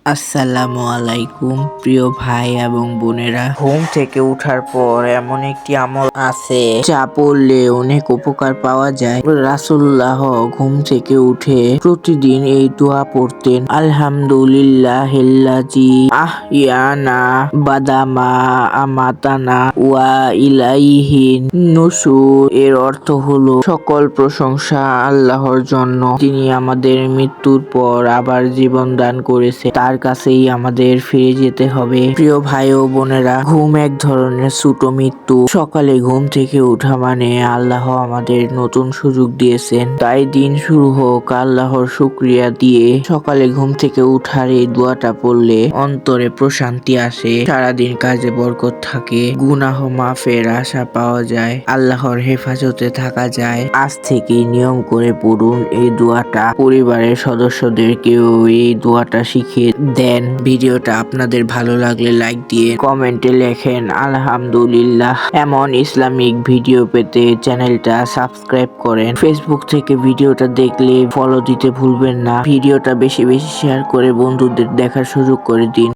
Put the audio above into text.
আসসালামু আলাইকুম প্রিয় ভাই এবং বোনেরা, ঘুম থেকে উঠার পর এমন একটি আমল আছে যা পড়লে অনেক উপকার পাওয়া যায়। রাসূলুল্লাহ ঘুম থেকে উঠে প্রতিদিন এই দোয়া পড়তেন, আলহামদুলিল্লাহিল্লাযী আহইয়ানা বাদামা আমাতানা ওয়া ইলাইহিন নুশুর। এর অর্থ হলো, সকল প্রশংসা আল্লাহর জন্য, তিনি আমাদের মৃত্যুর পর আবার জীবন দান করেছে, তার কাছেই আমাদের ফিরে যেতে হবে। প্রিয় ভাই ও বোনেরা, ঘুম এক ধরনের ছোট মৃত্যু। সকালে ঘুম থেকে ওঠা মানে আল্লাহ আমাদের নতুন সুযোগ দিয়েছেন, তাই দিন শুরু হোক আল্লাহর শুকরিয়া দিয়ে। সকালে ঘুম থেকে উঠার এই দোয়াটা পড়লে অন্তরে প্রশান্তি আসে, সারাদিন কাজে বরকত থাকে, গুনাহ মাফের আশা পাওয়া যায়, আল্লাহর হেফাজতে থাকা যায়। আজ থেকেই নিয়ম করে পড়ুন এই দোয়াটা, পরিবারের সদস্যদেরকেও এই দোয়াটা শিখিয়ে দেন। ভিডিওটা আপনাদের ভালো লাগলে লাইক দিয়ে কমেন্টে লেখেন আলহামদুলিল্লাহ। এমন ইসলামিক ভিডিও পেতে চ্যানেলটা সাবস্ক্রাইব করেন। ফেসবুক থেকে ভিডিওটা দেখলে ফলো দিতে ভুলবেন না। ভিডিওটা বেশি বেশি শেয়ার করে বন্ধুদের দেখার সুযোগ করে দিন।